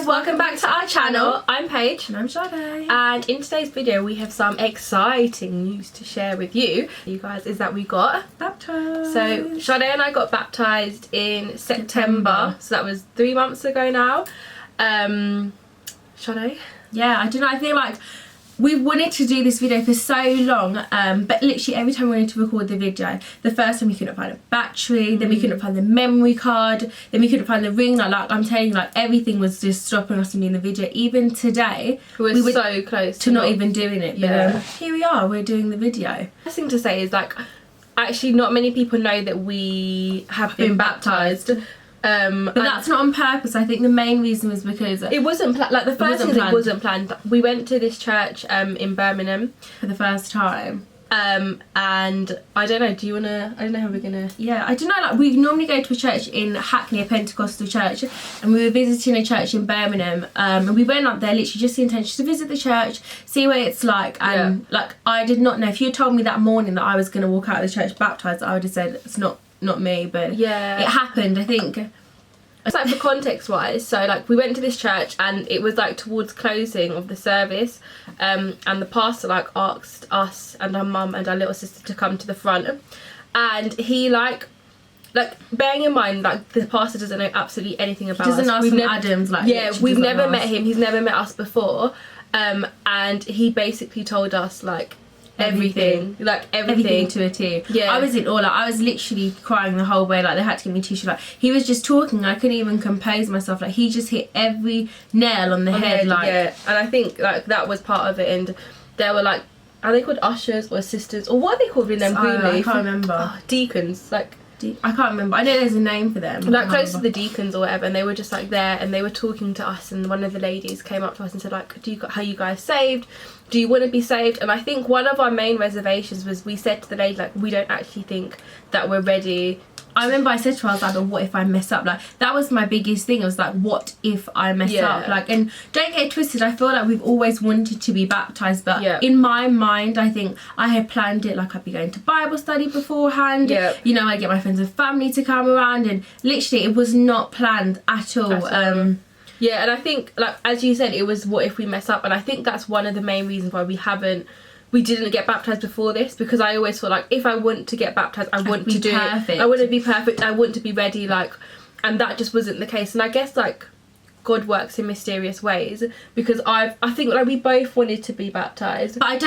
welcome back to our channel. I'm Paige. And I'm Sade. And in today's video we have some exciting news to share with you guys, is that we got baptised. So Sade and I got baptised in September. So that was 3 months ago now. Sade? Yeah, I don't know, I feel like we wanted to do this video for so long, but literally every time we wanted to record the video, the first time we couldn't find a battery, then we couldn't find the memory card, then we couldn't find the ring. Like I'm telling you, like everything was just stopping us from doing the video. Even today, we were so close to not even doing it. Yeah. But here we are, we're doing the video. The thing to say is, like, actually not many people know that we have been baptised. But that's not on purpose. I think the main reason was because it wasn't like the first thing, it wasn't planned. We went to this church in Birmingham for the first time, and I don't know, I don't know how we're gonna, yeah, I don't know, like we normally go to a church in Hackney, a Pentecostal church, and we were visiting a church in Birmingham, and we went up there literally just the intention to visit the church, see what it's like, and like I did not know. If you had told me that morning that I was going to walk out of the church baptised, I would have said it's not me, but yeah, it happened. I think it's like, for context wise, so like we went to this church and it was like towards closing of the service, and the pastor like asked us and our mum and our little sister to come to the front, and he like bearing in mind, like, the pastor doesn't know absolutely anything about us. Doesn't ask from Adams, like, yeah, we've never met him, he's never met us before, and he basically told us like everything to a T. Yeah, I was in awe. Like, I was literally crying the whole way. Like, they had to give me tissue. Like, he was just talking, I couldn't even compose myself. Like, he just hit every nail on the head. Like, yeah, and I think like that was part of it. And there were like, are they called ushers or assistants, or what are they called in them? I can't remember. Deacons, like, I can't remember. I know there's a name for them. Like close to the deacons or whatever, and they were just like there, and they were talking to us, and one of the ladies came up to us and said like, how you guys saved? Do you want to be saved? And I think one of our main reservations was, we said to the lady like, we don't actually think that we're ready. I remember I said to her, I was like, but what if I mess up? Like, that was my biggest thing. I was like, what if I mess up? Like, and don't get it twisted, I feel like we've always wanted to be baptised, but in my mind, I think I had planned it like I'd be going to Bible study beforehand. You know, I'd get my friends and family to come around, and literally it was not planned at all. Yeah, and I think, like, as you said, it was what if we mess up, and I think that's one of the main reasons why we didn't get baptised before this, because I always felt like, if I want to get baptised, I want to do it. I want to be perfect, I want to be ready, like, and that just wasn't the case. And I guess, like, God works in mysterious ways, because I think like we both wanted to be baptised, but I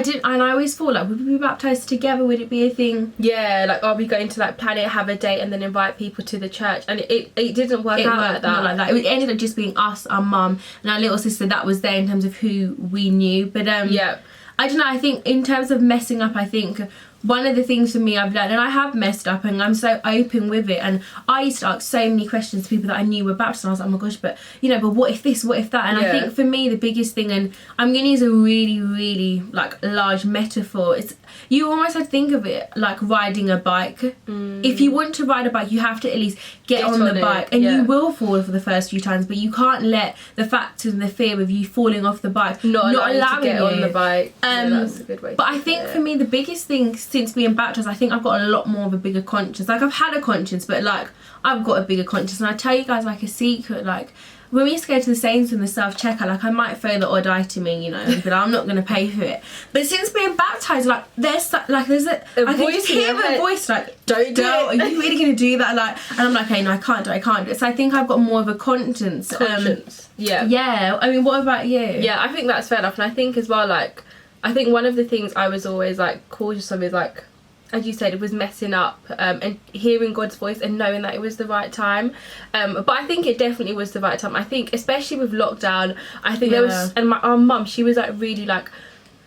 didn't, and I always thought like, would we be baptised together? Would it be a thing? Yeah, like, are we going to like plan it, have a date, and then invite people to the church? And it didn't work out like that. Not like that. It ended up just being us, our mum, and our little sister. That was there in terms of who we knew. But yeah, I don't know, I think in terms of messing up, I think one of the things for me I've learned, and I have messed up and I'm so open with it, and I used to ask so many questions to people that I knew were baptized, and I was like, oh my gosh, but you know, but what if this, what if that? And I think for me the biggest thing, and I'm going to use a really, really like large metaphor, it's, you almost have to think of it like riding a bike. If you want to ride a bike, you have to at least get on the bike, and you will fall for the first few times, but you can't let the factor and the fear of you falling off the bike not allowing to get you on the bike. That's a good way. But I think for me the biggest thing since being baptised, I think I've got a lot more of a bigger conscience. Like, I've had a conscience, but like I've got a bigger conscience. And I tell you guys like a secret, like when we used to go to the Saints and the self-checkout, like I might throw the odd item in, you know, but I'm not going to pay for it. But since being baptised, like there's a I can just hear a voice like, don't do it. Are you really going to do that? Like, and I'm like, hey, no, I can't do it. So I think I've got more of a conscience. Yeah. I mean, what about you? Yeah, I think that's fair enough. And I think as well, like, I think one of the things I was always like cautious of is like, as you said, it was messing up, and hearing God's voice and knowing that it was the right time. But I think it definitely was the right time. I think especially with lockdown, I think there was, and our mum, she was like really like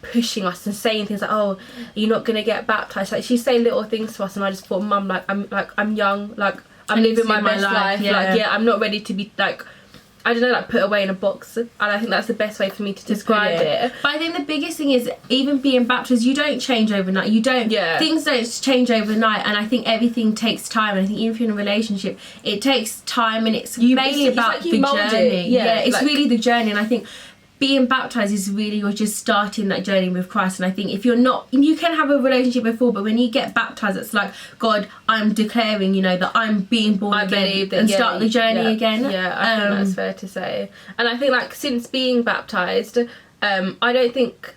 pushing us and saying things like, oh, you're not gonna get baptised. Like, she's saying little things to us, and I just thought, mum, I'm young, like I'm living my best life. Like, yeah, I'm not ready to be like, I don't know, like put away in a box, and I think that's the best way for me to describe it. But I think the biggest thing is, even being baptised, you don't change overnight. You don't, things don't change overnight, and I think everything takes time. And I think even if you're in a relationship, it takes time, and it's mainly about the journey. Yeah, it's like, really the journey. And I think being baptized is really, you're just starting that journey with Christ. And I think if you're not, you can have a relationship before, but when you get baptized, it's like, God, I'm declaring, you know, that I'm being born again, and start the journey again. Yeah, I think that's fair to say. And I think, like, since being baptized, I don't think,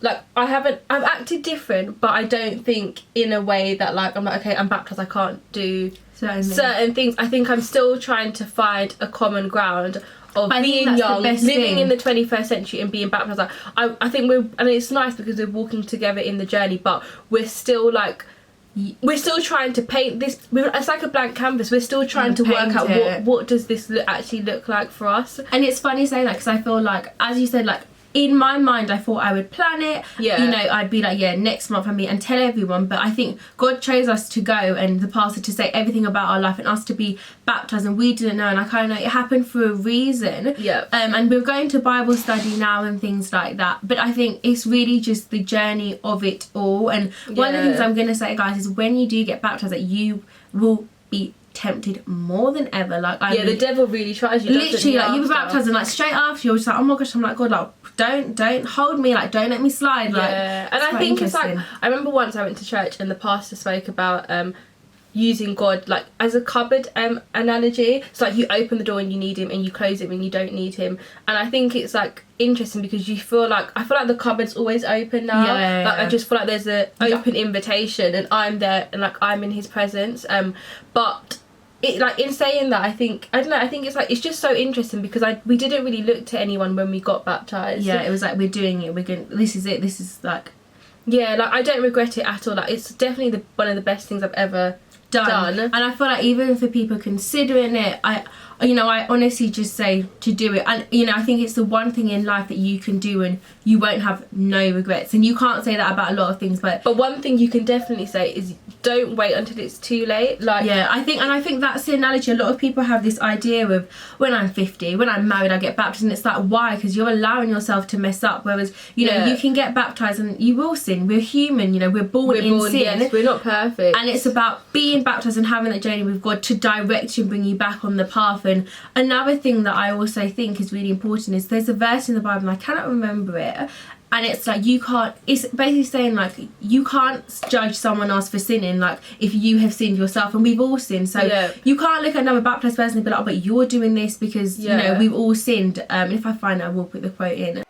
like, I've acted different, but I don't think in a way that, like, I'm like, okay, I'm baptized, I can't do certain things. I think I'm still trying to find a common ground of being young, living in the 21st century and being baptized. Like, I think and it's nice because we're walking together in the journey, but we're still trying to paint this. It's like a blank canvas. We're still trying to work out what does this actually look like for us. And it's funny saying that, because I feel like, as you said, like, in my mind, I thought I would plan it. Yeah. You know, I'd be like, next month I'm meeting, and tell everyone. But I think God chose us to go, and the pastor to say everything about our life, and us to be baptized, and we didn't know. And I kind of know it happened for a reason. Yeah. And we're going to Bible study now and things like that. But I think it's really just the journey of it all. And one of the things I'm going to say, guys, is when you do get baptized, that you will be tempted more than ever. Like, the devil really tries you. Literally, like, you were baptized, and like straight after you're just like, oh my gosh, I'm like, God, like, don't hold me, like, don't let me slide. Like, and I think it's like, I remember once I went to church and the pastor spoke about using God like as a cupboard analogy. It's like you open the door and you need him, and you close it when you don't need him. And I think it's like interesting because I feel like the cupboard's always open now. Like, I just feel like there's an open invitation, and I'm there, and like I'm in his presence. But it, like, in saying that, I think it's like, it's just so interesting because we didn't really look to anyone when we got baptized. It was like, we're doing it, this is it, this is like, like, I don't regret it at all. Like, it's definitely one of the best things I've ever done. And I feel like even for people considering it, I honestly just say to do it. And you know, I think it's the one thing in life that you can do and you won't have no regrets. And you can't say that about a lot of things, but one thing you can definitely say is don't wait until it's too late. Like, I think that's the analogy. A lot of people have this idea of, when I'm 50, when I'm married, I get baptized, and it's like, why? Because you're allowing yourself to mess up. Whereas, you know, you can get baptized and you will sin. We're human, you know, we're born in sin. Yes, we're not perfect. And it's about being baptized and having that journey with God to direct you and bring you back on the path. And another thing that I also think is really important is, there's a verse in the Bible, and I cannot remember it, and it's like, it's basically saying, like, you can't judge someone else for sinning, like, if you have sinned yourself, and we've all sinned. So you can't look at another baptized person and be like, oh, but you're doing this because you know, we've all sinned. If I find it, I will put the quote in.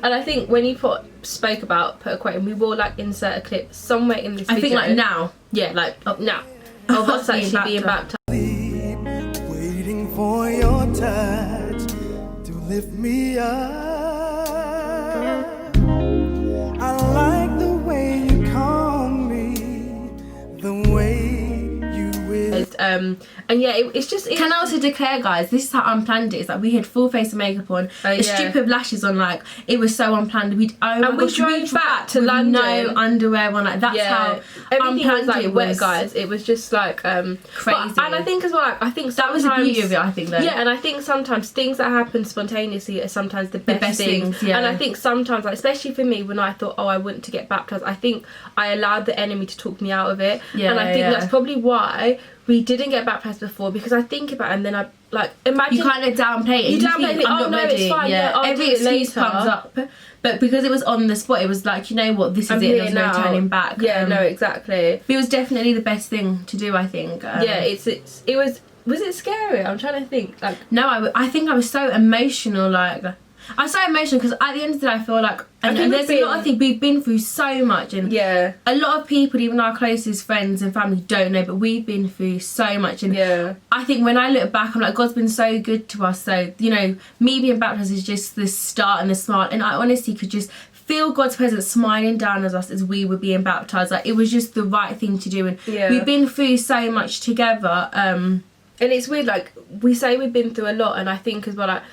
And I think when you spoke about put a quote, and we will like insert a clip somewhere in this video. I think like now. Yeah, like now. Of us actually being baptized. Waiting for your touch to lift me up. I like the way you call me, the way you will. And it's just. Can I also declare, guys, this is how unplanned it is. Like, we had full face of makeup on, a strip of lashes on. Like, it was so unplanned. We drove back to London, no underwear on. Like, that's how everything was like it wet, was. Guys. It was just like crazy. And I think as well, like, I think that was the beauty of it. I think though. Yeah, and I think sometimes things that happen spontaneously are sometimes the best things. Yeah. And I think sometimes, like, especially for me, when I thought, I want to get baptized, I think I allowed the enemy to talk me out of it. Yeah, and I think that's probably why we didn't get baptized before, because I think about it and then I like imagine you kind of downplay it. You downplay it. I'm not ready. It's fine. Yeah, every excuse comes up, but because it was on the spot, it was like, you know what, this is it. There's no turning back. Yeah, no, exactly. It was definitely the best thing to do, I think. It was. Was it scary? I'm trying to think. Like, no, I think I was so emotional. Like, I'm so emotional because at the end of the day, I feel like, and there's a lot of things, we've been through so much, and a lot of people, even our closest friends and family, don't know, but we've been through so much. And I think when I look back, I'm like, God's been so good to us. So, you know, me being baptized is just the start and the smart, and I honestly could just feel God's presence smiling down at us as we were being baptized. Like, it was just the right thing to do, and we've been through so much together. And it's weird, like, we say we've been through a lot, and I think as well, like,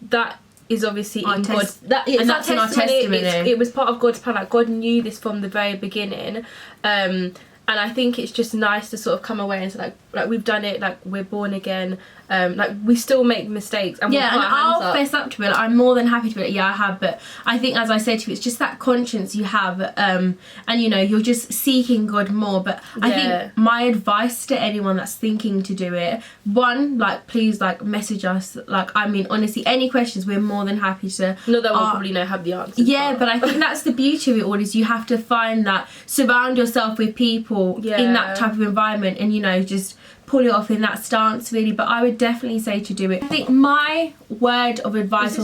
that is obviously in God's and that's in our testimony. It was part of God's plan. Like, God knew this from the very beginning, and I think it's just nice to sort of come away and say, like we've done it, like we're born again, like we still make mistakes, and yeah, we'll and put our hands I'll up. fess up to it. Like, I'm more than happy to be like, yeah, I have, but I think, as I said to you, it's just that conscience you have, and you know, you're just seeking God more. But I think my advice to anyone that's thinking to do it, one, like, please, like, message us. Like, I mean, honestly, any questions, we're more than happy to. Not that we'll probably have the answers. Yeah, but I think that's the beauty of it all, is you have to find that, surround yourself with people in that type of environment, and, you know, just pull it off in that stance, really. But I would definitely say to do it. I think my word of advice,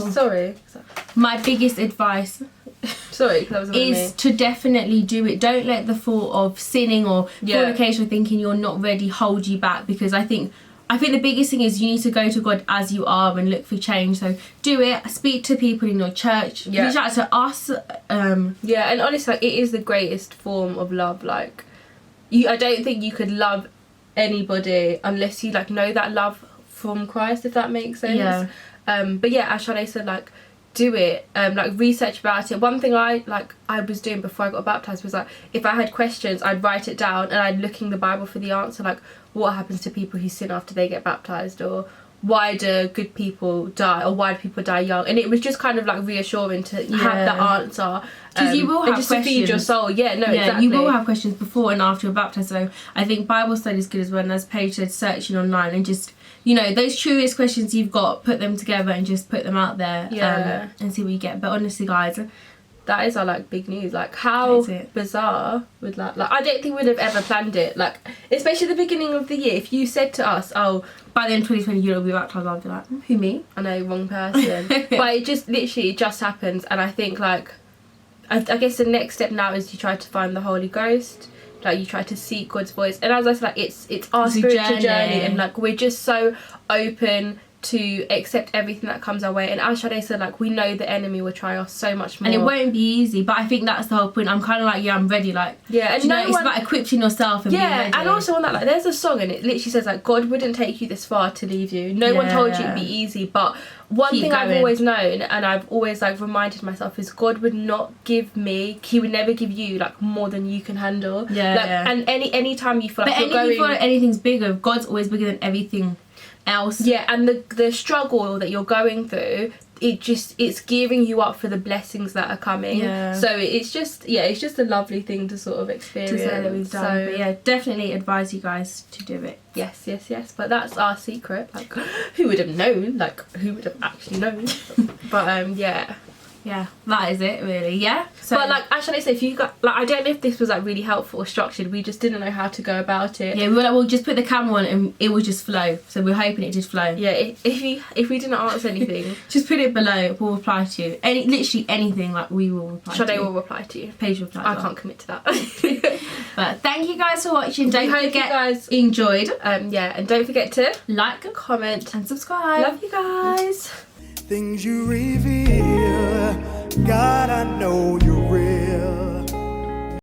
my biggest advice is to definitely do it. Don't let the thought of sinning or fornication or thinking you're not ready hold you back, because I think the biggest thing is you need to go to God as you are and look for change. So do it. Speak to people in your church. Reach out to us. And honestly, like, it is the greatest form of love. Like, I don't think you could love anybody unless you, like, know that love from Christ, if that makes sense. But yeah, as Sade said, like, do it. Like, research about it. One thing I was doing before I got baptized was, like, if I had questions, I'd write it down and I'd look in the Bible for the answer. Like, what happens to people who sin after they get baptized, or why do good people die, or why do people die young? And it was just kind of like reassuring to have that answer, because you will have just questions to feed your soul. Exactly, you will have questions before and after you're baptized. So I think Bible study is good as well, and as Paige said, searching online and just, you know, those truest questions you've got, put them together and just put them out there, and see what you get. But honestly, guys, that is our, like, big news. Like, how bizarre would like I don't think we'd have ever planned it. Like, especially at the beginning of the year, if you said to us, oh, by the end of 2020 you'll be baptized, I'd be like, who, me? I know, wrong person. But it just literally just happens. And I think, like, I guess the next step now is you try to find the Holy Ghost. Like, you try to seek God's voice. And as I said, like, it's our spiritual journey, and, like, we're just so open to accept everything that comes our way. And as Sade said, like, we know the enemy will try us so much more, and it won't be easy, but I think that's the whole point. I'm kind of like, I'm ready. Like, and it's about equipping yourself and being ready. And also on that, like, there's a song and it literally says, like, God wouldn't take you this far to leave you. No one told you it'd be easy, but one thing I've always known, and I've always, like, reminded myself, is God would not give me, he would never give you, like, more than you can handle. And any time you feel like you feel like anything's bigger, God's always bigger than everything else. And the struggle that you're going through, it's gearing you up for the blessings that are coming. So it's just a lovely thing to sort of experience, to say that we've done. So, but yeah, definitely advise you guys to do it. Yes, but that's our secret. Like, who would have known? Like, who would have actually known? But yeah, that is it, really. So, but, like, actually, if you got, like, I don't know if this was, like, really helpful or structured. We just didn't know how to go about it. We were like, we'll just put the camera on and it will just flow. So we're hoping it did flow. If we didn't answer anything, just put it below. We'll reply to you. Literally anything, like, we will reply. Sade will reply to you. Paige will reply. I can't commit to that. But thank you guys for watching. Don't forget, you guys enjoyed. And don't forget to like, comment, and subscribe. Love you guys. Things you reveal, God, I know you're real.